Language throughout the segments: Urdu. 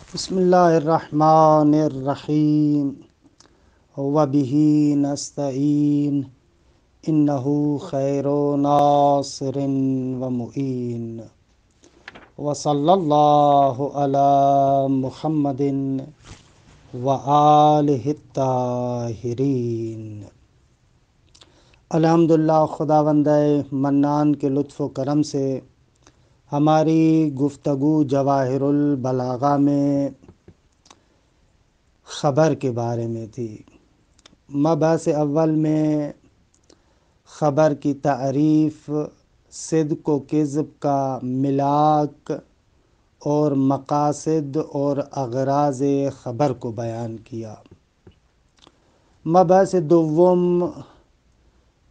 بسم اللہ الرحمن الرحیم وبہ نستعین انہ خیر ناصر ومعین وصلی اللہ علی محمد وآلہ الطاہرین۔ الحمدللہ، خداوند منان کے لطف و کرم سے ہماری گفتگو جواہر البلاغہ میں خبر کے بارے میں تھی۔ مبحث اول میں خبر کی تعریف، صدق و کذب کا ملاک اور مقاصد اور اغراض خبر کو بیان کیا۔ مبحث دوم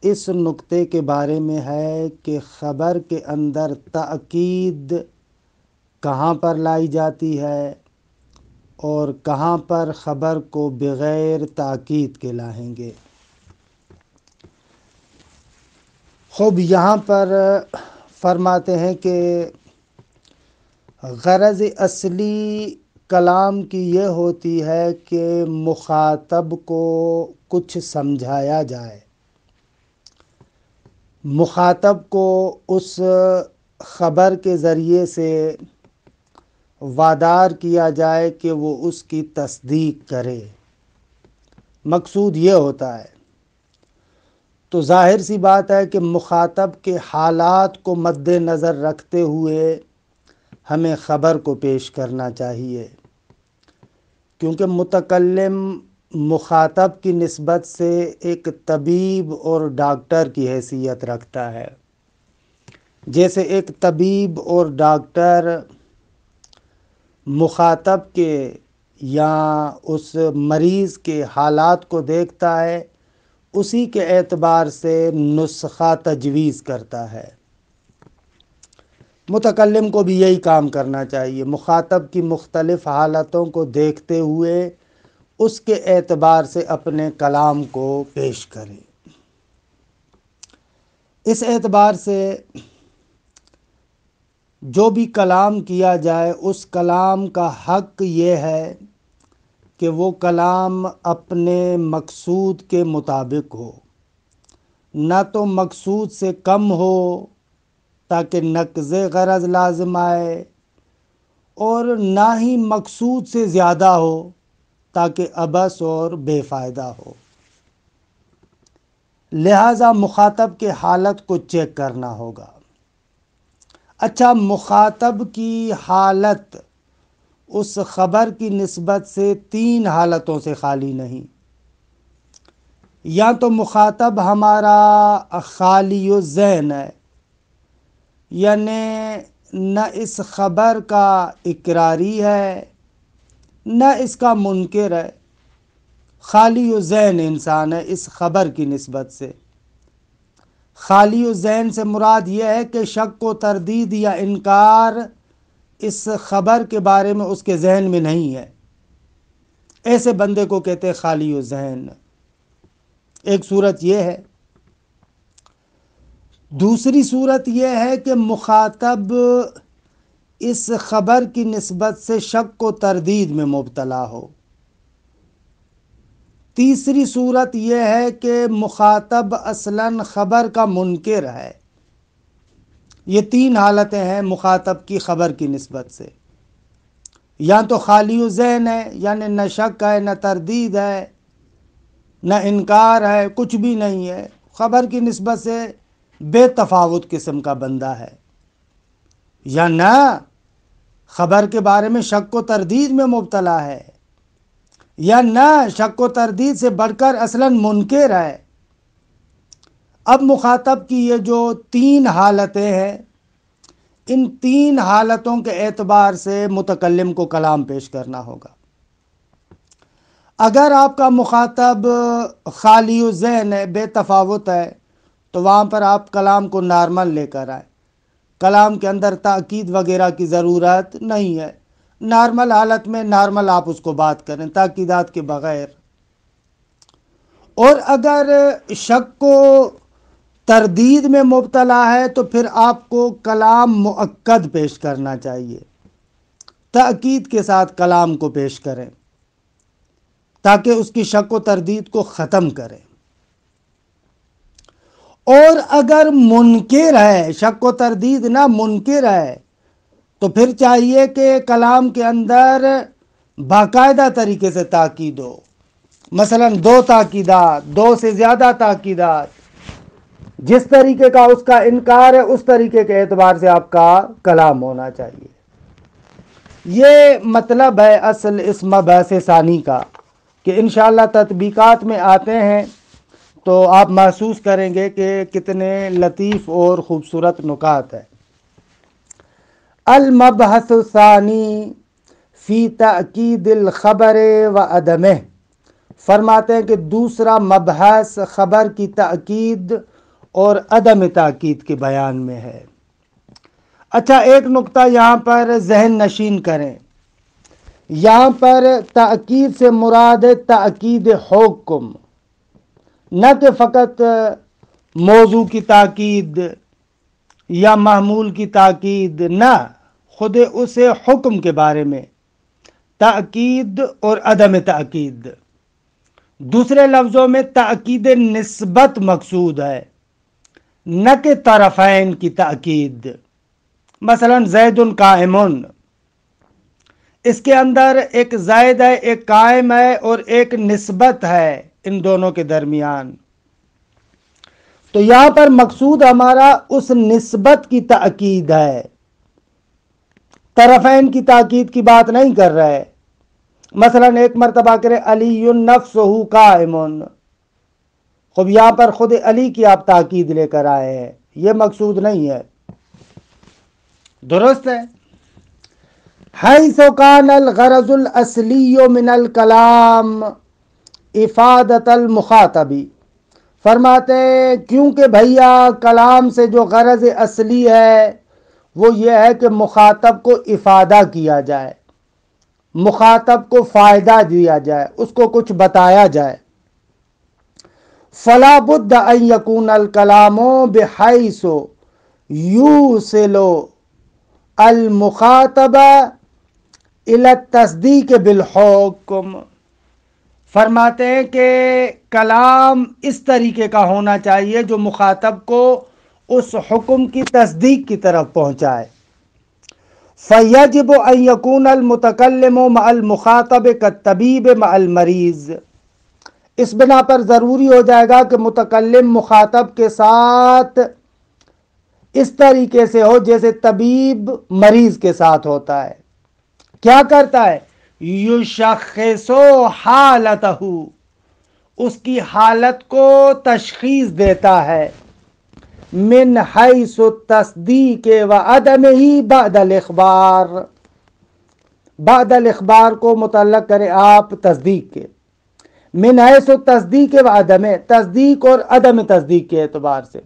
اس نقطے کے بارے میں ہے کہ خبر کے اندر تاکید کہاں پر لائی جاتی ہے اور کہاں پر خبر کو بغیر تاکید کے لائیں گے۔ خوب یہاں پر فرماتے ہیں کہ غرض اصلی کلام کی یہ ہوتی ہے کہ مخاطب کو کچھ سمجھایا جائے، مخاطب کو اس خبر کے ذریعے سے وادار کیا جائے کہ وہ اس کی تصدیق کرے، مقصود یہ ہوتا ہے۔ تو ظاہر سی بات ہے کہ مخاطب کے حالات کو مد نظر رکھتے ہوئے ہمیں خبر کو پیش کرنا چاہیے، کیونکہ متکلم مخاطب کی نسبت سے ایک طبیب اور ڈاکٹر کی حیثیت رکھتا ہے۔ جیسے ایک طبیب اور ڈاکٹر مخاطب کے یا اس مریض کے حالات کو دیکھتا ہے، اسی کے اعتبار سے نسخہ تجویز کرتا ہے۔ متکلم کو بھی یہی کام کرنا چاہیے، مخاطب کی مختلف حالتوں کو دیکھتے ہوئے اس کے اعتبار سے اپنے کلام کو پیش کرے۔ اس اعتبار سے جو بھی کلام کیا جائے، اس کلام کا حق یہ ہے کہ وہ کلام اپنے مقصود کے مطابق ہو، نہ تو مقصود سے کم ہو تاکہ نقض غرض لازم آئے، اور نہ ہی مقصود سے زیادہ ہو تاکہ عبث اور بے فائدہ ہو۔ لہٰذا مخاطب کے حالت کو چیک کرنا ہوگا۔ اچھا، مخاطب کی حالت اس خبر کی نسبت سے 3 حالتوں سے خالی نہیں۔ یا تو مخاطب ہمارا خالی الذہن ہے، یعنی نہ اس خبر کا اقراری ہے نہ اس کا منکر ہے، خالی الذہن انسان ہے اس خبر کی نسبت سے۔ خالی الذہن سے مراد یہ ہے کہ شک و تردید یا انکار اس خبر کے بارے میں اس کے ذہن میں نہیں ہے، ایسے بندے کو کہتے ہیں خالی الذہن۔ ایک صورت یہ ہے۔ دوسری صورت یہ ہے کہ مخاطب اس خبر کی نسبت سے شک و تردید میں مبتلا ہو۔ تیسری صورت یہ ہے کہ مخاطب اصلاً خبر کا منکر ہے۔ یہ 3 حالتیں ہیں مخاطب کی خبر کی نسبت سے۔ یا تو خالی الذہن ہے، یعنی نہ شک ہے نہ تردید ہے نہ انکار ہے، کچھ بھی نہیں ہے، خبر کی نسبت سے بے تفاوت قسم کا بندہ ہے۔ یا نہ خبر کے بارے میں شک و تردید میں مبتلا ہے، یا نہ شک و تردید سے بڑھ کر اصلاً منکر ہے۔ اب مخاطب کی یہ جو 3 حالتیں ہیں، ان 3 حالتوں کے اعتبار سے متکلم کو کلام پیش کرنا ہوگا۔ اگر آپ کا مخاطب خالی الذہن ہے، بے تفاوت ہے، تو وہاں پر آپ کلام کو نارمل لے کر آئیں۔ کلام کے اندر تاکید وغیرہ کی ضرورت نہیں ہے، نارمل حالت میں نارمل آپ اس کو بات کریں، تاکیدات کے بغیر۔ اور اگر شک کو تردید میں مبتلا ہے تو پھر آپ کو کلام مؤکد پیش کرنا چاہیے۔ تأکید کے ساتھ کلام کو پیش کریں تاکہ اس کی شک و تردید کو ختم کریں۔ اور اگر منکر ہے، شک و تردید نہ منکر ہے، تو پھر چاہیے کہ کلام کے اندر باقاعدہ طریقے سے تاکید ہو، مثلا 2 تاکیدات، 2 سے زیادہ تاکیدات، جس طریقے کا اس کا انکار ہے اس طریقے کے اعتبار سے آپ کا کلام ہونا چاہیے۔ یہ مطلب ہے اصل اس مبحث ثانی کا، کہ انشاءاللہ تطبیقات میں آتے ہیں تو آپ محسوس کریں گے کہ کتنے لطیف اور خوبصورت نکات ہیں۔ المبحث الثانی فی تأکید الخبر و عدمہ، فرماتے ہیں کہ دوسرا مبحث خبر کی تأکید اور عدم تأکید کے بیان میں ہے۔ اچھا، ایک نقطہ یہاں پر ذہن نشین کریں، یہاں پر تأکید سے مراد ہے تأکید حکم، نہ کہ فقط موضوع کی تاکید یا محمول کی تاکید، نہ، خود اسے حکم کے بارے میں تأکید اور عدم تأکید۔ دوسرے لفظوں میں تأکید نسبت مقصود ہے، نہ کہ طرفین کی تأکید۔ مثلا زید قائم، اس کے اندر ایک زائد ہے، ایک قائم ہے اور ایک نسبت ہے ان دونوں کے درمیان، تو یہاں پر مقصود ہمارا اس نسبت کی تأکید ہے، طرفین کی تاکید کی بات نہیں کر رہے۔ مثلا ایک مرتبہ کرے علی نفسہ قائم، خب یہاں پر خود علی کی آپ تاکید لے کر آئے ہیں، یہ مقصود نہیں ہے، درست ہے۔ حیث کان الغرض الاصلی من الکلام افادت المخاطبی، فرماتے ہیں کیونکہ بھیا کلام سے جو غرض اصلی ہے وہ یہ ہے کہ مخاطب کو افادہ کیا جائے، مخاطب کو فائدہ دیا جائے، اس کو کچھ بتایا جائے۔ فلا بد ان یکون الکلام بحیث یوصل المخاطب الی التصدیق بالحکم، فرماتے ہیں کہ کلام اس طریقے کا ہونا چاہیے جو مخاطب کو اس حکم کی تصدیق کی طرف پہنچائے۔ فَيَجِبُ أَن يَكُونَ الْمُتَكَلِّمُ مَعَ الْمُخَاطَبِ كَالطَّبِيبِ مَعَ الْمَرِيضِ، اس بنا پر ضروری ہو جائے گا کہ متکلم مخاطب کے ساتھ اس طریقے سے ہو جیسے طبیب مریض کے ساتھ ہوتا ہے۔ کیا کرتا ہے؟ یشخص حالتہ، اس کی حالت کو تشخیص دیتا ہے، من حیث التصدیق و عدمہ بعد الاخبار، بعد الاخبار کو متعلق کرے آپ تصدیق کے، من حیث التصدیق و عدمہ، تصدیق اور عدم تصدیق کے اعتبار سے۔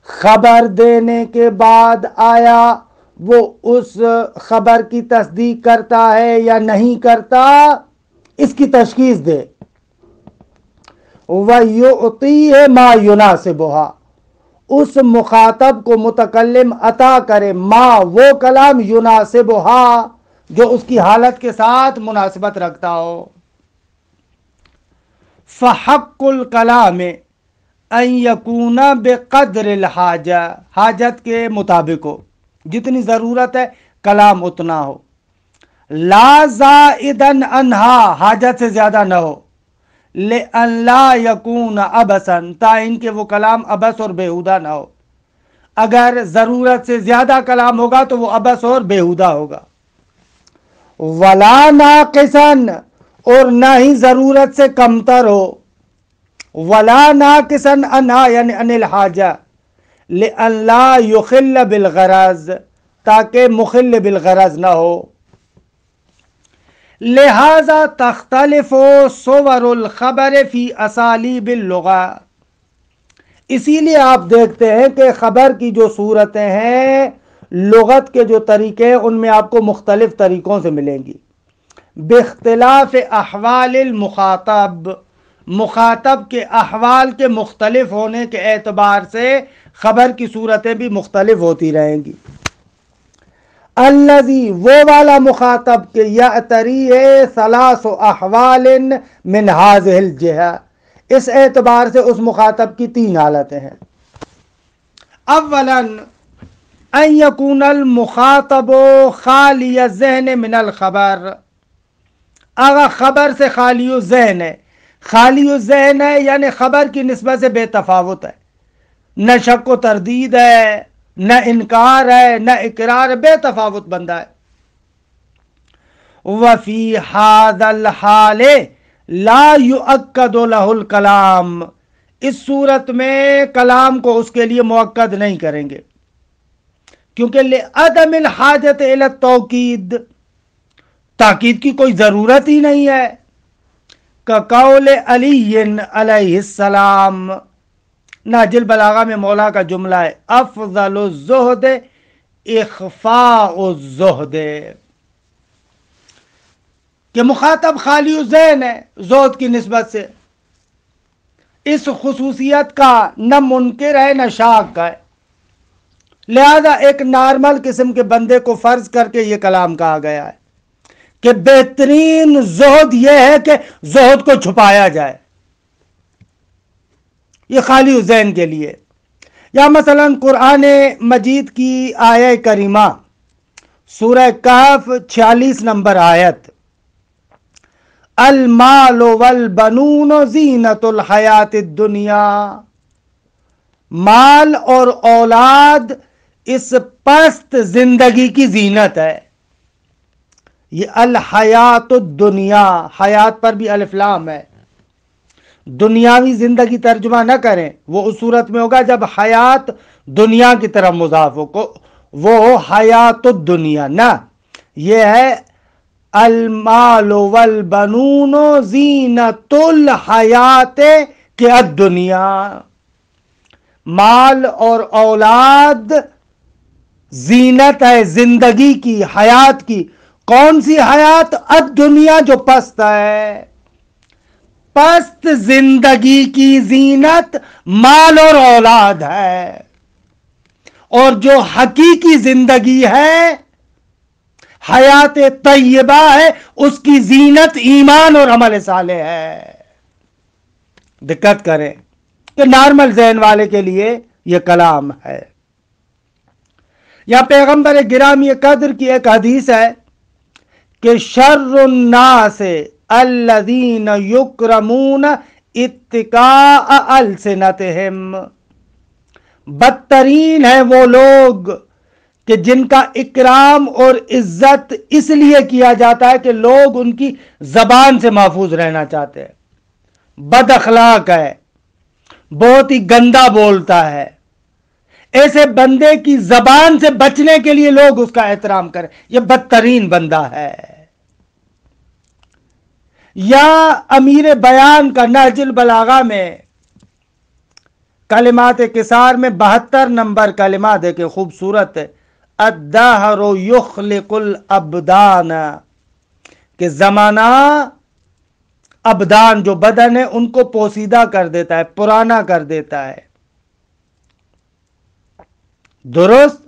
خبر دینے کے بعد آیا وہ اس خبر کی تصدیق کرتا ہے یا نہیں کرتا، اس کی تشخیص دے۔ وَيُعْطِيهِ مَا يُنَاسِبُهَا، اس مخاطب کو متکلم عطا کرے ما، وہ کلام يُنَاسِبُهَا جو اس کی حالت کے ساتھ مناسبت رکھتا ہو۔ فَحَقُّ الْكَلَامِ ان یکون بقدر الحاجہ، حاجت کے مطابق ہو، جتنی ضرورت ہے کلام اتنا ہو، لا زائدا عنہا، حاجت سے زیادہ نہ ہو، لئن لا یکون عبثا، تائن کہ وہ کلام عبث اور بیہودہ نہ ہو۔ اگر ضرورت سے زیادہ کلام ہوگا تو وہ عبث اور بیہودہ ہوگا۔ ولا ناقصا، اور نہ ہی ضرورت سے کمتر ہو، ولا ناقصا عنہا یعنی عن الحاجہ، لئن لا یخل بالغرض، تاکہ مخل بالغرض نہ ہو۔ لہذا تختلف صور الخبر فی اسالیب اللغہ، اسی لیے آپ دیکھتے ہیں کہ خبر کی جو صورتیں ہیں، لغت کے جو طریقے ہیں ان میں آپ کو مختلف طریقوں سے ملیں گی، باختلاف احوال المخاطب، مخاطب کے احوال کے مختلف ہونے کے اعتبار سے خبر کی صورتیں بھی مختلف ہوتی رہیں گی۔ الذی وہ والا مخاطب کہ یعتری ہے ثلاث احوال من هذه الجہہ، اس اعتبار سے اس مخاطب کی تین حالتیں ہیں۔ اولا ان یکون المخاطب خالی الذہن من الخبر، اگر خبر سے خالی الذہن ہے، خالی الذہن ہے یعنی خبر کی نسبت سے بے تفاوت ہے، نہ شک و تردید ہے، نہ انکار ہے، نہ اقرار ہے، بے تفاوت بندہ ہے۔ وفی ھذا الحال لا یؤکد لہ الکلام، اس صورت میں کلام کو اس کے لیے مؤکد نہیں کریں گے، کیونکہ لعدم الحاجت الی التوکید، تاکید کی کوئی ضرورت ہی نہیں ہے۔ کقول علی علیہ السلام، نہج البلاغہ میں مولا کا جملہ ہے، افضل الزہد اخفاء الزہد، کہ مخاطب خالی الذہن ہے زہد کی نسبت سے، اس خصوصیت کا نہ منکر ہے نہ شاک ہے، لہذا ایک نارمل قسم کے بندے کو فرض کر کے یہ کلام کہا گیا ہے کہ بہترین زہد یہ ہے کہ زہد کو چھپایا جائے، یہ خالی الذہن کے لیے۔ یا مثلا قرآن مجید کی آیہ کریمہ سورہ کہف 46 نمبر آیت، المال والبنون زینت الحیات الدنیا، مال اور اولاد اس پست زندگی کی زینت ہے۔ یہ الحیات الدنیا، حیات پر بھی الف لام ہے، دنیاوی زندگی ترجمہ نہ کریں، وہ اس صورت میں ہوگا جب حیات دنیا کی طرف مضاف ہو، وہ حیات الدنیا نہ، یہ ہے المال والبنون زینت الحیات کے الدنیا، مال اور اولاد زینت ہے زندگی کی، حیات کی۔ کون سی حیات؟ الدنیا، جو پست ہے، پست زندگی کی زینت مال اور اولاد ہے، اور جو حقیقی زندگی ہے، حیات طیبہ ہے، اس کی زینت ایمان اور عمل صالح ہے۔ دقت کریں کہ نارمل ذہن والے کے لیے یہ کلام ہے۔ یا پیغمبر گرامی قدر کی ایک حدیث ہے کہ شر الناس الذین یکرمون اتقاء السنتہم، بدترین ہیں وہ لوگ کہ جن کا اکرام اور عزت اس لیے کیا جاتا ہے کہ لوگ ان کی زبان سے محفوظ رہنا چاہتے ہیں۔ بد اخلاق ہے، بہت ہی گندا بولتا ہے، ایسے بندے کی زبان سے بچنے کے لیے لوگ اس کا احترام کریں، یہ بدترین بندہ ہے۔ یا امیر بیان کا نہج البلاغہ میں کلمات قصار میں 72 نمبر کلمہ دیکھیں، خوبصورت ہے، الدہر یخلق الابدان، کہ زمانہ ابدان جو بدن ہے ان کو پوسیدہ کر دیتا ہے، پرانا کر دیتا ہے، درست۔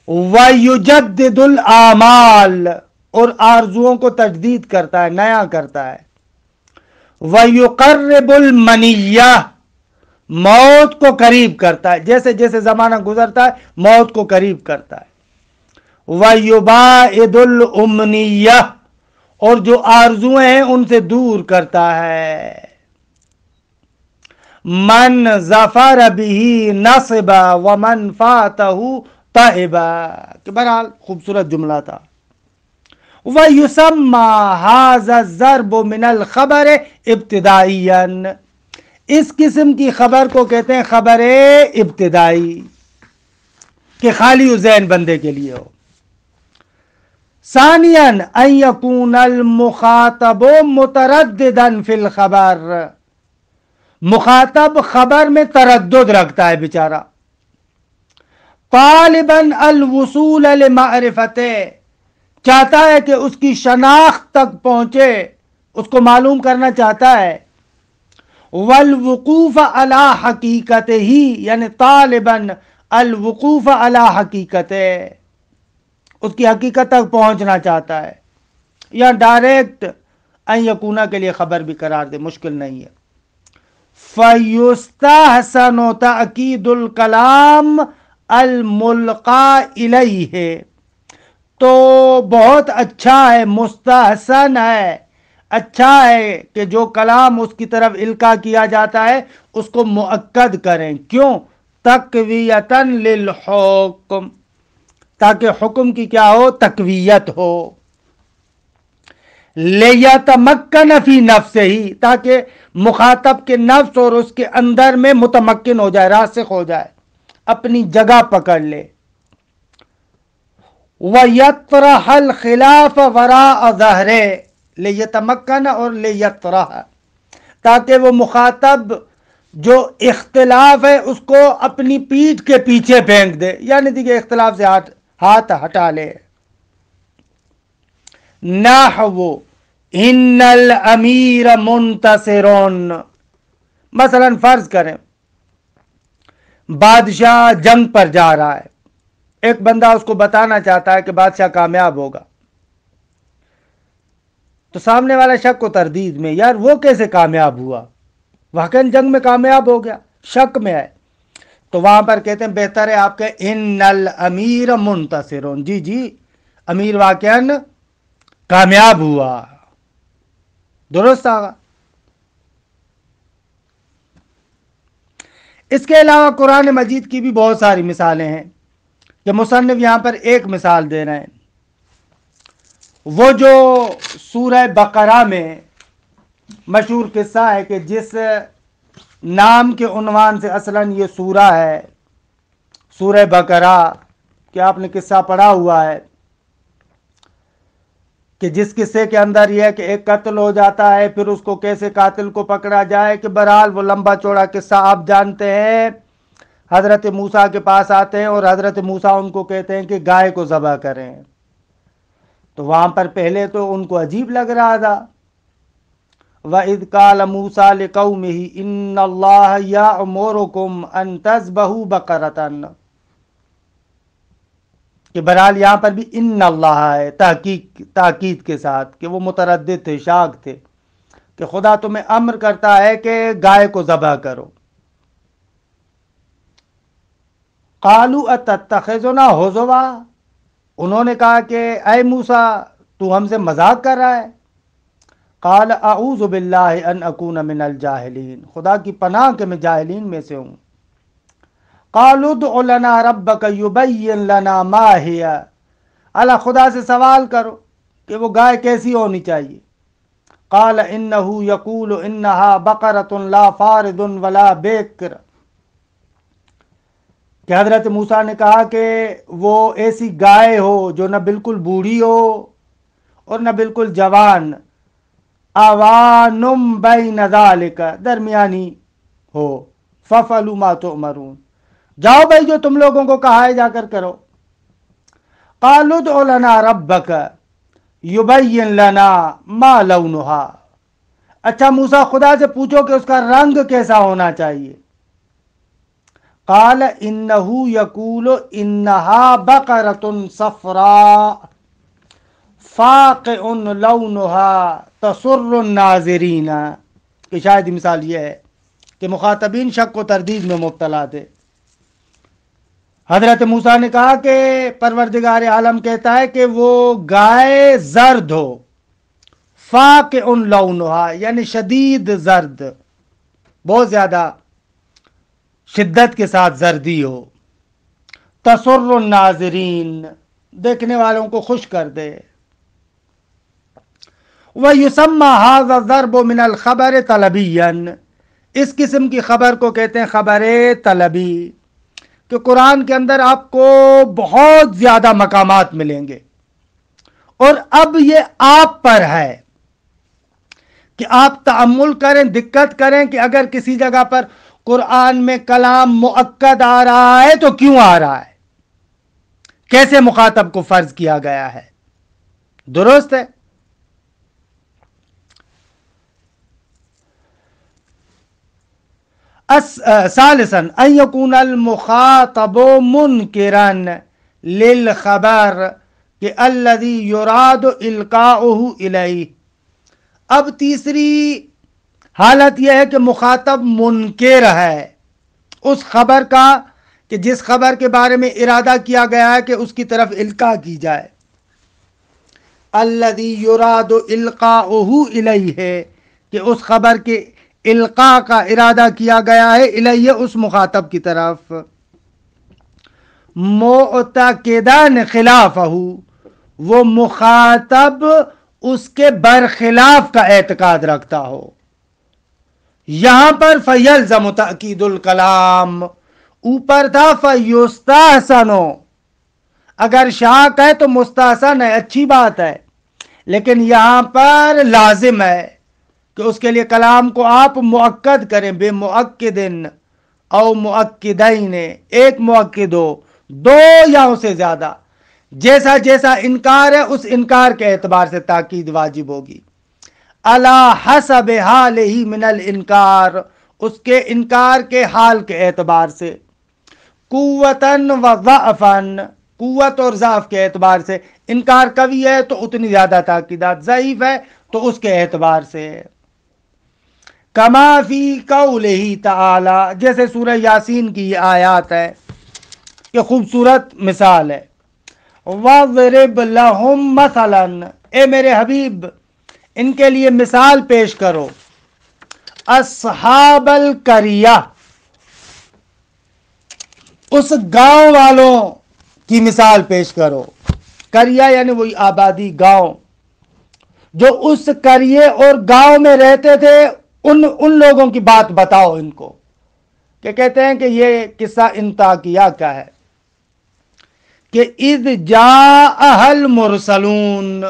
وَيُجَدِّدُ الْآمَالِ، اور آرزوؤں کو تجدید کرتا ہے، نیا کرتا ہے۔ وَيُقَرِّبُ الْمَنِيَّةِ، موت کو قریب کرتا ہے، جیسے جیسے زمانہ گزرتا ہے موت کو قریب کرتا ہے۔ وَيُبَاعِدُ الْأُمْنِيَّةِ، اور جو آرزویں ہیں ان سے دور کرتا ہے۔ من ظفر به نصب ومن فاتہ تائبا، کہ بہرحال خوبصورت جملہ تھا۔ وَيُسَمَّى هَذَا الضَّرْبُ مِنَ الْخَبَرِ ابتدائیاً، اس قسم کی خبر کو کہتے ہیں خبر ابتدائی، کہ خالی ذہن بندے کے لیے ہو۔ ثانیاً ان یکون المخاطب مترددا فی الخبر، مخاطب خبر میں تردد رکھتا ہے بیچارہ، طالباً الوصول لمعرفته، چاہتا ہے کہ اس کی شناخت تک پہنچے، اس کو معلوم کرنا چاہتا ہے۔ والوقوف علی حقیقتہ، یعنی طالباً الوقوف علی حقیقتہ، اس کی حقیقت تک پہنچنا چاہتا ہے، یا ڈائریکٹ ان یکونا کے لیے خبر بھی قرار دے، مشکل نہیں ہے۔ فَيُسْتَحْسَنُ تَأْكِيدُ الْكَلَامِ الْمُلْقَى إِلَيْهِ، تو بہت اچھا ہے، مستحسن ہے، اچھا ہے کہ جو کلام اس کی طرف القاء کیا جاتا ہے اس کو مؤکد کریں۔ کیوں؟ تقویتاً للحکم، تاکہ حکم کی کیا ہو؟ تقویت ہو۔ لیتمکن فی نفسہ، تاکہ مخاطب کے نفس اور اس کے اندر میں متمکن ہو جائے، راسخ ہو جائے، اپنی جگہ پکڑ لے۔ وَيَطْرَحَ الْخِلَافَ وَرَاءَ ظَهْرِهِ، لیتمکن اور لیطرح، تاکہ وہ مخاطب جو اختلاف ہے اس کو اپنی پیٹھ کے پیچھے پھینک دے، یعنی دیکھیں اختلاف سے ہاتھ ہٹا لے۔ نحو ان الامیر منتصر، مثلا فرض کریں بادشاہ جنگ پر جا رہا ہے، ایک بندہ اس کو بتانا چاہتا ہے کہ بادشاہ کامیاب ہوگا، تو سامنے والا شک و تردید میں، یار وہ کیسے کامیاب ہوا؟ واقعاً جنگ میں کامیاب ہو گیا، شک میں ہے، تو وہاں پر کہتے ہیں بہتر ہے آپ کہ ان الامیر منتصر، جی جی امیر واقعاً کامیاب ہوا، درست آگا۔ اس کے علاوہ قرآن مجید کی بھی بہت ساری مثالیں ہیں کہ مصنف یہاں پر ایک مثال دے رہے ہیں، وہ جو سورہ بقرہ میں مشہور قصہ ہے کہ جس نام کے عنوان سے اصلاً یہ سورہ ہے، سورہ بقرہ، کہ آپ نے قصہ پڑھا ہوا ہے کہ جس قصے کے اندر یہ ہے کہ ایک قتل ہو جاتا ہے، پھر اس کو کیسے قاتل کو پکڑا جائے، کہ بہرحال وہ لمبا چوڑا قصہ آپ جانتے ہیں۔ حضرت موسیٰ کے پاس آتے ہیں اور حضرت موسیٰ ان کو کہتے ہیں کہ گائے کو ذبح کریں، تو وہاں پر پہلے تو ان کو عجیب لگ رہا تھا، وَإِذْ قَالَ مُوسَىٰ لِقَوْمِهِ إِنَّ اللَّهَ يَأْمُرُكُمْ أَن تَذْبَحُوا بَقَرَةً، کہ بہرحال یہاں پر بھی ان اللہ ہے تاکید کے ساتھ، کہ وہ متردد تھے، شاک تھے کہ خدا تمہیں امر کرتا ہے کہ گائے کو ذبح کرو۔ قالوا اتتخذنا ہزوا، انہوں نے کہا کہ اے موسیٰ تو ہم سے مذاق کر رہا ہے۔ قال اعوذ باللہ ان اکون من الجاہلین، خدا کی پناہ کہ میں جاہلین میں سے ہوں۔ قالوا ادع لنا ربک یبین لنا ما ہی، اللہ خدا سے سوال کرو کہ وہ گائے کیسی ہونی چاہیے۔ قال انہ یقول انہا بقرۃ لا فارض ولا بکر، کہ حضرت موسیٰ نے کہا کہ وہ ایسی گائے ہو جو نہ بالکل بوڑھی ہو اور نہ بالکل جوان، اوانم بین ذالک، درمیانی ہو، ففعلوا ما تؤمرون، جاؤ بھائی جو تم لوگوں کو کہا ہے جا کر کرو۔ قالوا ادع لنا ربک یبین لنا ما لونہا، اچھا موسیٰ خدا سے پوچھو کہ اس کا رنگ کیسا ہونا چاہیے۔ قال انہ یقول انہا بقرۃ صفراء فاقع لونہا تسر الناظرین، کہ شاید مثال یہ ہے کہ مخاطبین شک و تردید میں مبتلا تھے۔ حضرت موسیٰ نے کہا کہ پروردگار عالم کہتا ہے کہ وہ گائے زرد ہو، فاقع لونہا یعنی شدید زرد، بہت زیادہ شدت کے ساتھ زردی ہو، تسر الناظرین دیکھنے والوں کو خوش کر دے۔ وَيُسَمَّى هَذَا الضَّرْبُ مِنَ الْخَبَرِ طَلَبِيًّا، اس قسم کی خبر کو کہتے ہیں خبر طلبی، کہ قرآن کے اندر آپ کو بہت زیادہ مقامات ملیں گے، اور اب یہ آپ پر ہے کہ آپ تأمل کریں، دقت کریں کہ اگر کسی جگہ پر قرآن میں کلام مؤکد آ رہا ہے تو کیوں آ رہا ہے، کیسے مخاطب کو فرض کیا گیا ہے، درست ہے۔ ثالثاً ان يكون المخاطب منكرا للخبر کہ الذی یراد القاؤہ الیہ۔ اب تیسری حالت یہ ہے کہ مخاطب منکر ہے اس خبر کا کہ جس خبر کے بارے میں ارادہ کیا گیا ہے کہ اس کی طرف القاء کی جائے۔ الذی یراد القاؤہ الیہ ہے کہ اس خبر کے القاء کا ارادہ کیا گیا ہے الیہ اس مخاطب کی طرف۔ معتقدان خلافہ، وہ مخاطب اس کے برخلاف کا اعتقاد رکھتا ہو۔ یہاں پر فیلزم تأکید الکلام، اوپر تھا فیستحسن، اگر شاک ہے تو مستحسن ہے، اچھی بات ہے، لیکن یہاں پر لازم ہے کہ اس کے لیے کلام کو آپ مؤکد کریں، بے مؤکدن او مؤکدین، ایک مؤکد ہو، دو یا اسے زیادہ، جیسا جیسا انکار ہے اس انکار کے اعتبار سے تاکید واجب ہوگی۔ علی حسب حالہ من الانکار، اس کے انکار کے حال کے اعتبار سے، قوتاً و ضعفاً، قوت اور ضعف کے اعتبار سے، انکار قوی ہے تو اتنی زیادہ تاکیدات، ضعیف ہے تو اس کے اعتبار سے۔ کما فی قولہ تعالی، جیسے سورہ یاسین کی یہ آیات ہے کہ خوبصورت مثال ہے۔ وَاضْرِبْ لَهُمْ مَثَلًا، اے میرے حبیب ان کے لیے مثال پیش کرو، اصحاب القریہ، اس گاؤں والوں کی مثال پیش کرو۔ قریہ یعنی وہی آبادی، گاؤں، جو اس قریے اور گاؤں میں رہتے تھے، ان لوگوں کی بات بتاؤ ان کو، کہ کہتے ہیں کہ یہ قصہ انطاکیہ کا ہے کہ اذ جاء المرسلون،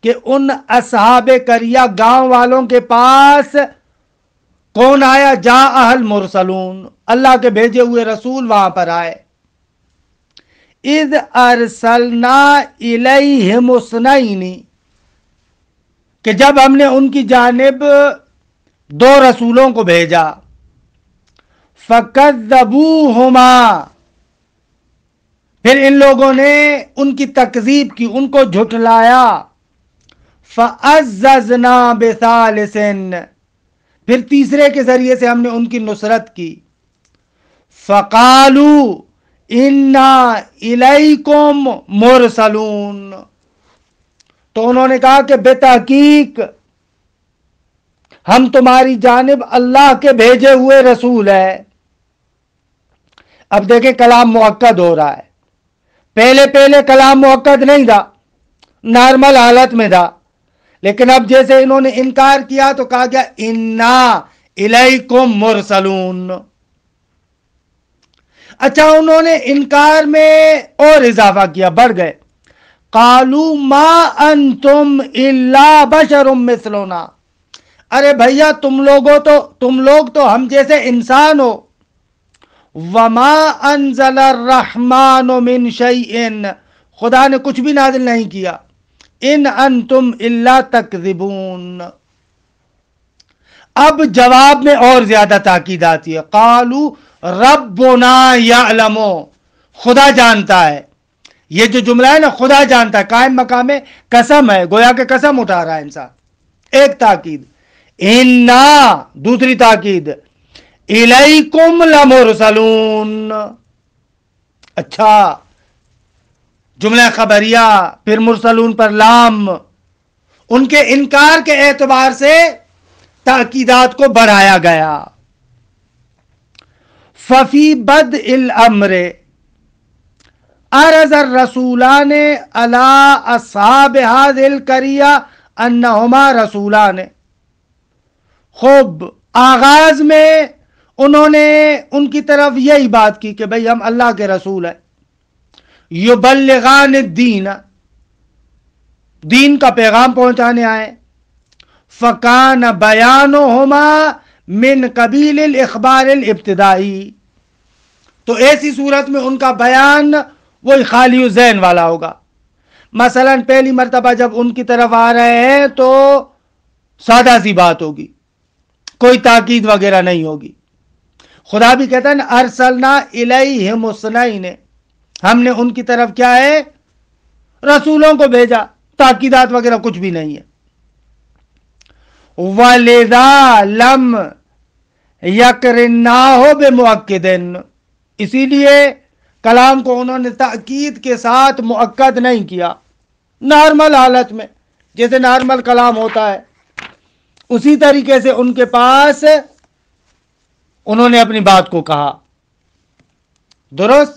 کہ ان اصحاب قریہ گاؤں والوں کے پاس کون آیا؟ جاء المرسلون، اللہ کے بھیجے ہوئے رسول وہاں پر آئے۔ اذ ارسلنا الیہم اثنین، کہ جب ہم نے ان کی جانب دو رسولوں کو بھیجا، فکذبوہما، پھر ان لوگوں نے ان کی تکذیب کی، ان کو جھٹلایا، فعززنا بثالث، پھر تیسرے کے ذریعے سے ہم نے ان کی نصرت کی، فقالوا انا الیکم مرسلون، تو انہوں نے کہا کہ بے تحقیق ہم تمہاری جانب اللہ کے بھیجے ہوئے رسول ہے۔ اب دیکھیں کلام مؤکد ہو رہا ہے، پہلے کلام مؤکد نہیں تھا، نارمل حالت میں تھا، لیکن اب جیسے انہوں نے انکار کیا تو کہا گیا انا الیکم مرسلون۔ اچھا، انہوں نے انکار میں اور اضافہ کیا، بڑھ گئے، قالوا ما انتم الا بشر مثلنا، ارے بھیا تم لوگ تو ہم جیسے انسان ہو، وما انزل الرحمن من شیء، خدا نے کچھ بھی نازل نہیں کیا، ان انتم الا تکذبون۔ اب جواب میں اور زیادہ تاکید آتی ہے، قالوا ربنا یعلم، خدا جانتا ہے، یہ جو جملہ ہے نا خدا جانتا ہے، قائم مقام قسم ہے، گویا کہ قسم اٹھا رہا ہے انسان، ایک تاکید، انا دوسری تاکید، الیکم لمرسلون۔ اچھا، جملہ خبریہ، پھر مرسلون پر لام، ان کے انکار کے اعتبار سے تاکیدات کو بڑھایا گیا۔ ففی بدء الامر عرض الرسولان علی اصحاب هذه القریہ انہما رسولان، خوب آغاز میں انہوں نے ان کی طرف یہی بات کی کہ بھئی ہم اللہ کے رسول ہیں، یبلغان الدین، دین کا پیغام پہنچانے آئے، فکان بیانہما من قبیل الاخبار الابتدائی، تو ایسی صورت میں ان کا بیان وہی خالی ذہن والا ہوگا۔ مثلا پہلی مرتبہ جب ان کی طرف آ رہے ہیں تو سادہ سی بات ہوگی، کوئی تاکید وغیرہ نہیں ہوگی۔ خدا بھی کہتا ہے نا ارسلنا الیہم اثنین، ہم نے ان کی طرف کیا ہے؟ رسولوں کو بھیجا، تاکیدات وغیرہ کچھ بھی نہیں ہے. وَلِذَا لَمْ يَقْرِنَّاهُ بِمُؤَكِّدٍ، اسی لیے کلام کو انہوں نے تاکید کے ساتھ مؤکد نہیں کیا. نارمل حالت میں جیسے نارمل کلام ہوتا ہے اسی طریقے سے ان کے پاس انہوں نے اپنی بات کو کہا. درست.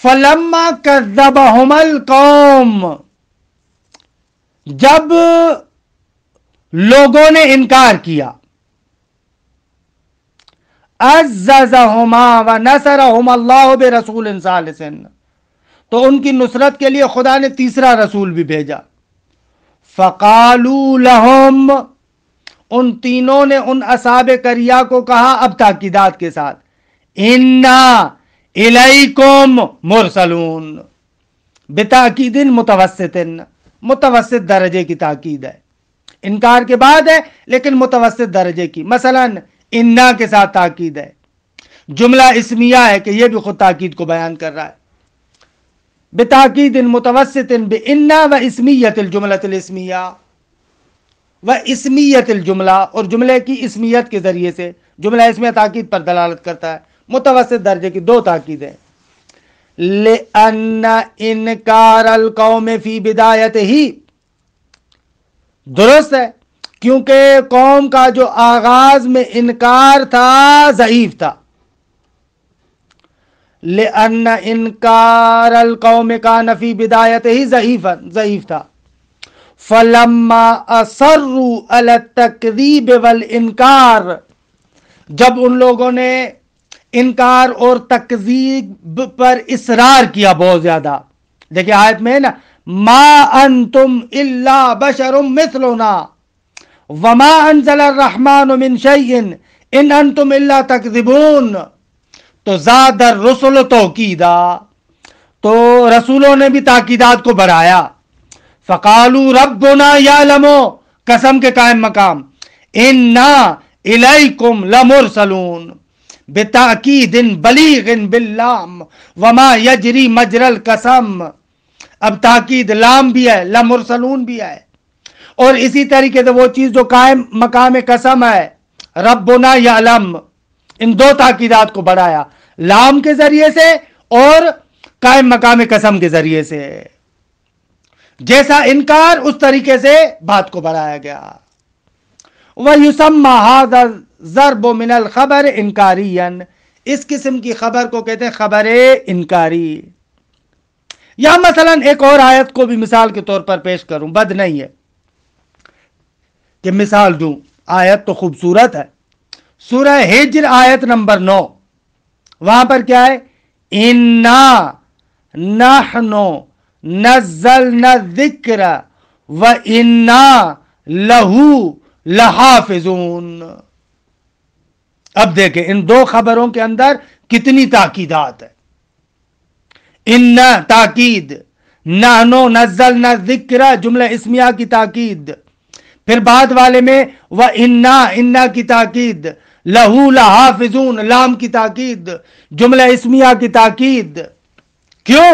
فَلَمَّا كَذَّبَهُمَ الْقَوْمُ، جب لوگوں نے انکار کیا، عَزَّزَهُمَا وَنَصَرَهُمَا اللَّهُ بِرَسُولٍ ثَالِثٍ، تو ان کی نصرت کے لیے خدا نے تیسرا رسول بھی بھیجا. فَقَالُوا لَهُمْ، ان تینوں نے ان اصحاب قریہ کو کہا اب تاکیدات کے ساتھ، اِنَّا اِلَيْكُمْ مُرْسَلُونَ، بتاکید متوسط، متوسط درجے کی تاکید ہے. انکار کے بعد ہے لیکن متوسط درجے کی. مثلا اِنَّا کے ساتھ تاکید ہے، جملہ اسمیہ ہے کہ یہ بھی خود تاکید کو بیان کر رہا ہے. بتاکید متوسط بِإِنَّا وَإِسْمِيَّةِ الْجُمْلَةِ الْإِسْمِيَّةِ وَإِسْمِيَّةِ الْجُمْلَہ، اور جملے کی اسمیت کے ذریعے سے جملہ اسمیہ تاکید پر دلالت کرتا ہے. متوسط درجے کی دو تاکیدیں. لِأَنَّ إِنْكَارَ الْقَوْمِ فِي بِدَایَتِهِ، درست ہے کیونکہ قوم کا جو آغاز میں انکار تھا ضعیف تھا. لِأَنَّ إِنْكَارَ الْقَوْمِ كَانَ فِي بِدَایَتِهِ ضعیف تھا. فَلَمَّا أَصَرُّوا عَلَى التَّكْذِيبِ وَالْإِنْكَارِ، جب ان لوگوں نے انکار اور تکذیب پر اصرار کیا بہت زیادہ. دیکھیں آیت میں ہے نا، ما انتم الا بشر مثلنا وما انزل الرحمن من شيء ان انتم الا تکذبون. تو زاد الرسل توکیدا، تو رسولوں نے بھی تاکیدات کو بڑھایا. فقالوا ربنا یعلم، قسم کے قائم مقام، انا الیکم لمرسلون بتاکید بلیغ باللام وما یجری مجرى القسم. اب تاکید لام بھی ہے، لمرسلون بھی ہے، اور اسی طریقے سے وہ چیز جو قائم مقام قسم ہے، ربنا یعلم، ان دو تاکیدات کو بڑھایا، لام کے ذریعے سے اور قائم مقام قسم کے ذریعے سے. جیسا انکار اس طریقے سے بات کو بڑھایا گیا. وَيُسَمَّى هَذَا الضَّرْبُ مِنَ الْخَبَرِ إِنْكَارِيًّا، اس قسم کی خبر کو کہتے ہیں خبر انکاری. یا مثلا ایک اور آیت کو بھی مثال کے طور پر پیش کروں، بد نہیں ہے کہ مثال دوں، آیت تو خوبصورت ہے. سورہ ہجر آیت نمبر 9، وہاں پر کیا ہے؟ اِنَّا نَحْنُ نَزَّلْنَا الذِّكْرَ وَإِنَّا لَهُ لَحَافِظُونَ. اب دیکھیں ان دو خبروں کے اندر کتنی تاکیدات ہے. ان تاکید، نحنو نزلنا الذکر جملہ اسمیہ کی تاکید، پھر بعد والے میں وَإِنَّا کی تاکید، لَهُ لَحَافِظُونَ لام کی تاکید، جملہ اسمیہ کی تاکید. کیوں؟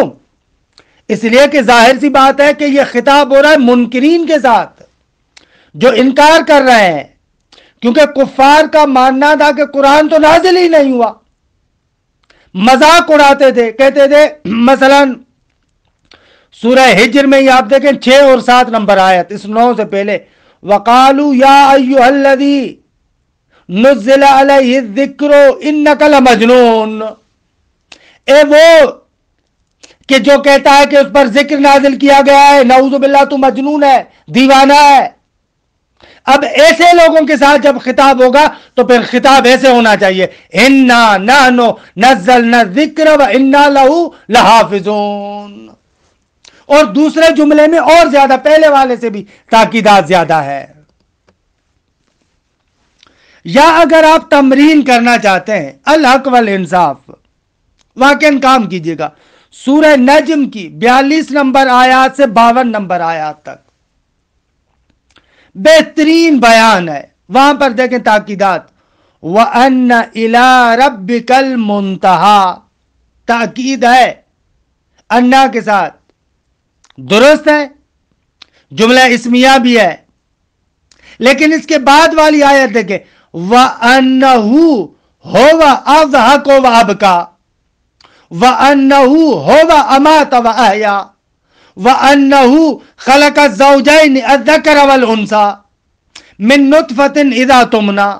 اس لیے کہ ظاہر سی بات ہے کہ یہ خطاب ہو رہا ہے منکرین کے ساتھ جو انکار کر رہے ہیں، کیونکہ کفار کا ماننا تھا کہ قرآن تو نازل ہی نہیں ہوا. مذاق اڑاتے تھے، کہتے تھے مثلا سورہ ہجر میں ہی آپ دیکھیں 6 اور 7 نمبر آیت، اس 9 سے پہلے، وَقَالُوا يَا أَيُّهَا الَّذِي نُزِّلَ عَلَيْهِ الذِّكْرُ إِنَّكَ لَمَجْنُونَ، اے وہ کہ جو کہتا ہے کہ اس پر ذکر نازل کیا گیا ہے، نعوذ باللہ تو مجنون ہے، دیوانہ ہے. اب ایسے لوگوں کے ساتھ جب خطاب ہوگا تو پھر خطاب ایسے ہونا چاہیے، اِنَّا نَحْنُ نَزَّلْنَا الذِّكْرَ وَإِنَّا لَهُ لَحَافِظُونَ. اور دوسرے جملے میں اور زیادہ، پہلے والے سے بھی تاکیدات زیادہ ہے. یا اگر آپ تمرین کرنا چاہتے ہیں الحق والانصاف، واقعاً کام کیجئے گا سورہ نجم کی 42 نمبر آیات سے 52 نمبر آیات تک بہترین بیان ہے. وہاں پر دیکھیں تاکیدات، وَأَنَّ إِلَىٰ رَبِّكَ الْمُنْتَهَىٰ، تاکید ہے انا کے ساتھ درست ہے، جملہ اسمیہ بھی ہے، لیکن اس کے بعد والی آیت دیکھیں، وَأَنَّهُ هُوَ أَضْحَكُ وَأَبْكَىٰ وَأَنَّهُ هُوَ أَمَاتَ وَأَحْيَا وَأَنَّهُ خَلَقَ الزَّوْجَيْنِ الذَّكَرَ وَالْأُنثَىٰ مِن نُطْفَةٍ إِذَا تُمْنَىٰ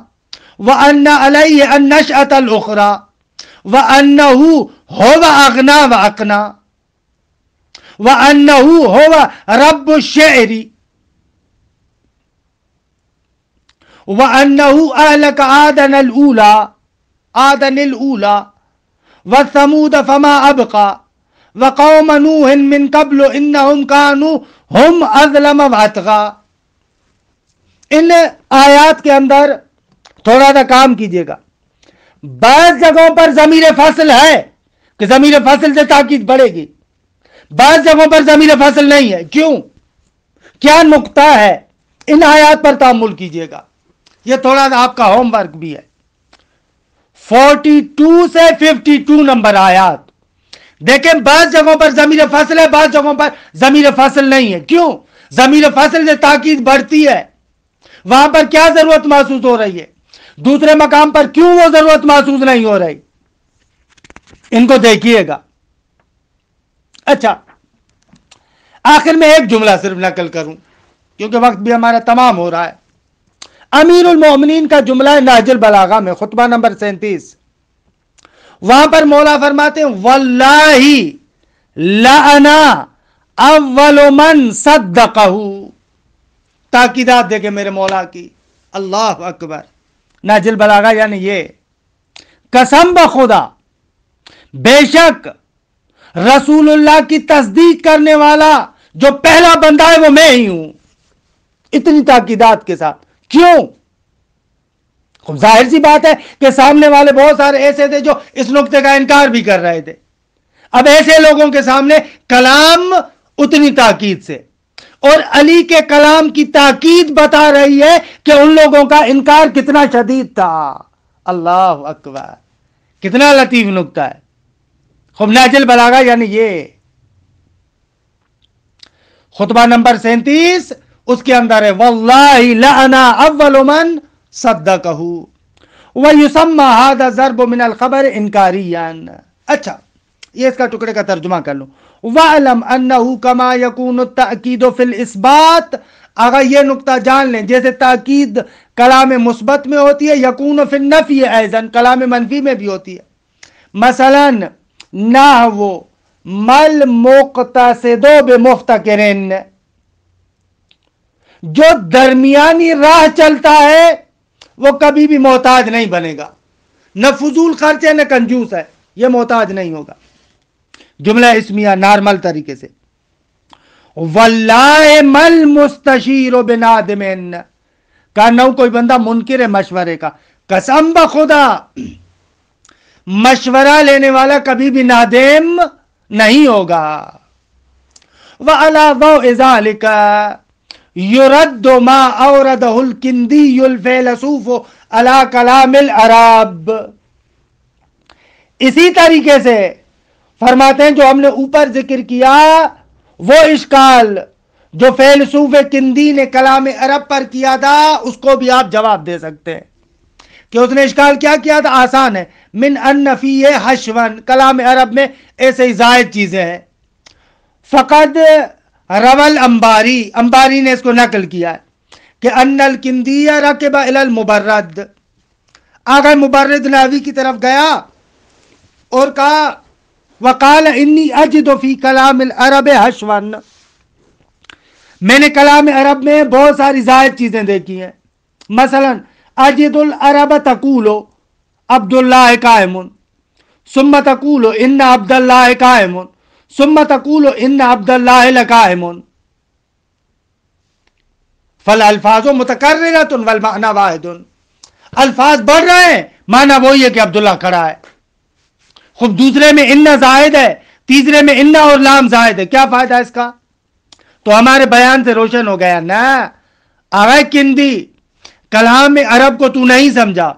وَأَنَّ عَلَيْهِ النَّشْأَةَ الْأُخْرَىٰ وَأَنَّهُ هُوَ أَغْنَىٰ وَأَقْنَىٰ وَأَنَّهُ هُوَ رَبُّ الشِّعْرِ وَأَنَّهُ أَهْلَكَ عَادًا الْأُولَىٰ وَثَمُودَ فَمَا أَبْقَىٰ وَقَوْمَ نُوحٍ مِّن قَبْلُ إِنَّهُمْ كَانُوا هُمْ أَظْلَمَ وَأَطْغَىٰ۔ ان آیات کے اندر تھوڑا سا کام کیجئے گا، بعض جگہوں پر ضمیر فاصل ہے کہ ضمیر فاصل سے تاکید بڑھے گی، بعض جگہوں پر ضمیر فاصل نہیں ہے، کیوں؟ کیا نقطہ ہے؟ ان آیات پر تأمل کیجئے گا، یہ تھوڑا سا آپ کا ہوم ورک بھی ہے۔ 42 سے 52 نمبر آیات دیکھیں، بعض جگہوں پر ضمیر فاصل ہے، بعض جگہوں پر ضمیر فاصل نہیں ہے، کیوں؟ ضمیر فاصل سے تاکید بڑھتی ہے، وہاں پر کیا ضرورت محسوس ہو رہی ہے، دوسرے مقام پر کیوں وہ ضرورت محسوس نہیں ہو رہی، ان کو دیکھیے گا۔ اچھا، آخر میں ایک جملہ صرف نقل کروں کیونکہ وقت بھی ہمارا تمام ہو رہا ہے۔ امیر المومنین کا جملہ ہے نہج البلاغہ میں، خطبہ نمبر 37، وہاں پر مولا فرماتے ہیں واللہ لأنا اول من صدقہ۔ تاکیدات دیکھیں میرے مولا کی، اللہ اکبر۔ نہج البلاغہ یعنی یہ، قسم بخدا بے شک رسول اللہ کی تصدیق کرنے والا جو پہلا بندہ ہے وہ میں ہی ہوں، اتنی تاکیدات کے ساتھ۔ کیوں؟ خوب ظاہر سی بات ہے کہ سامنے والے بہت سارے ایسے تھے جو اس نقطے کا انکار بھی کر رہے تھے، اب ایسے لوگوں کے سامنے کلام اتنی تاکید سے، اور علی کے کلام کی تاکید بتا رہی ہے کہ ان لوگوں کا انکار کتنا شدید تھا۔ اللہ اکبر، کتنا لطیف نقطہ ہے۔ خوب نہج البلاغہ یعنی یہ خطبہ نمبر 37، اس کے اندر ہے واللہ لأنا اول من صدقہ ویسمى هذا ضرب من الخبر انکاریا۔ اچھا، یہ اس کا ٹکڑے کا ترجمہ کر لوں۔ وَعْلَمْ أَنَّهُ كَمَا يَكُونُ التَّأْكِيدُ فِي الْإِثْبَاتِ، اگر یہ نقطہ جان لیں جیسے تاکید کلام مثبت میں ہوتی ہے، یکون فی النفی ایضاً کلام منفی میں بھی ہوتی ہے۔ مثلا نحو مل مقتصد بمفتکرن، جو درمیانی راہ چلتا ہے وہ کبھی بھی محتاج نہیں بنے گا، نہ فضول خرچ ہے نہ کنجوس ہے، یہ محتاج نہیں ہوگا۔ جملہ اسمیہ نارمل طریقے سے، واللہ مل مستشیر بنادمن، کہا نہ کوئی بندہ منکر ہے مشورے کا، قسم بخدا مشورہ لینے والا کبھی بھی نادم نہیں ہوگا۔ وَعَلَى ضَوْءِ ذَلِكَ يُرَدُّ مَا أَوْرَدَهُ الْكِنْدِيُّ الْفِيلَسُوفُ عَلَى كَلَامِ الْعَرَبِ۔ اسی طریقے سے فرماتے ہیں جو ہم نے اوپر ذکر کیا، وہ اشکال جو فیلسوف کندی نے کلام عرب پر کیا تھا اس کو بھی آپ جواب دے سکتے ہیں کہ اس نے اشکال کیا کیا تھا، آسان ہے۔ من ان فیہ حشون، کلام عرب میں ایسے ہی زائد چیزیں ہیں۔ فقد رول انباری، انباری نے اس کو نقل کیا ہے کہ ان الکندی رکب الی المبرد، آگے مبرد نحوی کی طرف گیا اور کہا وقال انی اجد فی کلام العرب حشون، میں نے کلام عرب میں بہت ساری زائد چیزیں دیکھی ہیں۔ مثلا اجد العرب تقول عبداللہ قائم، ثم تقول ان عبداللہ قائم، ثم تقول ان عبداللہ لقائم، فالالفاظ متکررۃ والمعنی واحد، الفاظ بڑھ رہے ہیں، معنی وہی ہے کہ عبداللہ کھڑا ہے۔ خب دوسرے میں ان زائد ہے، تیسرے میں ان اور لام زائد ہے، کیا فائدہ اس کا؟ تو ہمارے بیان سے روشن ہو گیا نا۔ آغا کندی کلام عرب کو تو نہیں سمجھا۔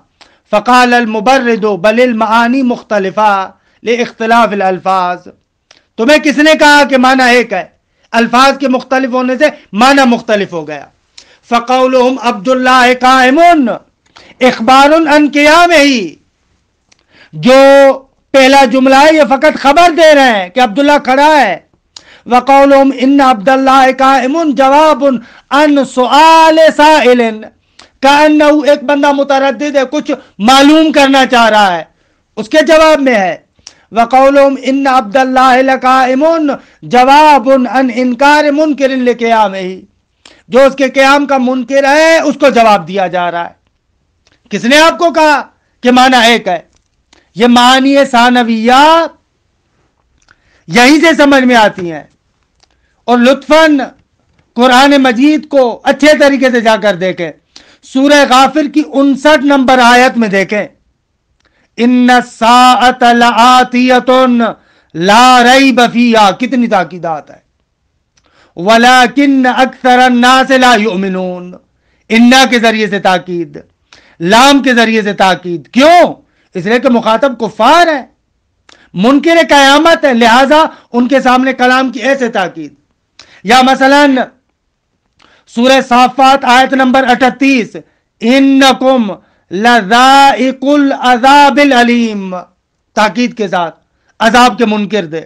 فقال المبرد بل المعانی مختلفہ لاختلاف الالفاظ، تمہیں کس نے کہا کہ معنی ایک ہے؟ الفاظ کے مختلف ہونے سے معنی مختلف ہو گیا. فقولهم عبد اللہ قائم اخبار عن قیامہ، جو پہلا جملہ ہے یہ فقط خبر دے رہے ہیں کہ عبداللہ کھڑا ہے. وقولهم ان عبد اللہ قائم جواب عن سؤال سائل، کأنہ ایک بندہ متردد ہے، کچھ معلوم کرنا چاہ رہا ہے، اس کے جواب میں ہے. وقولهم ان عبد اللہ لقائم جواب عن انکار منکر لقیامہ، جو اس کے قیام کا منکر ہے اس کو جواب دیا جا رہا ہے. کس نے آپ کو کہا کہ معنی ایک ہے؟ یہ معانی ثانویہ یہیں سے سمجھ میں آتی ہیں. اور لطفاً قرآن مجید کو اچھے طریقے سے جا کر دیکھیں. سورہ غافر کی 59 نمبر آیت میں دیکھیں، ان الساعۃ لآتیۃ لا ریب فیہا، کتنی تاکیدات ہے. ولیکن اکثر الناس لا یؤمنون، انا کے ذریعے سے تاکید، لام کے ذریعے سے تاکید. کیوں؟ اس لیے کہ مخاطب کفار ہے، منکر قیامت ہے، لہذا ان کے سامنے کلام کی ایسے تاکید. یا مثلا سورہ صافات آیت نمبر 38، انکم لذائق العذاب العلیم، تاکید کے ساتھ عذاب کے منکر دے.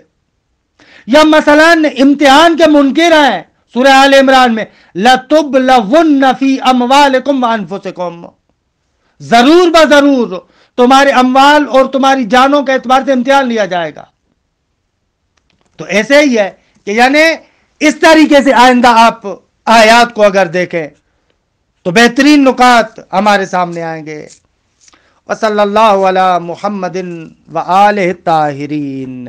یا مثلا امتحان کے منکر ہیں، سورہ آل عمران میں لَتُبْلَوُنَّ فِي أَمْوَالِكُمْ وَأَنفُسِكُمْ، ضرور بضرور تمہارے اموال اور تمہاری جانوں کے اعتبار سے امتحان لیا جائے گا. تو ایسے ہی ہے کہ یعنی اس طریقے سے آئندہ آپ آیات کو اگر دیکھیں تو بہترین نکات ہمارے سامنے آئیں گے. وصلی اللہ علی محمد وآلہ الطاہرین.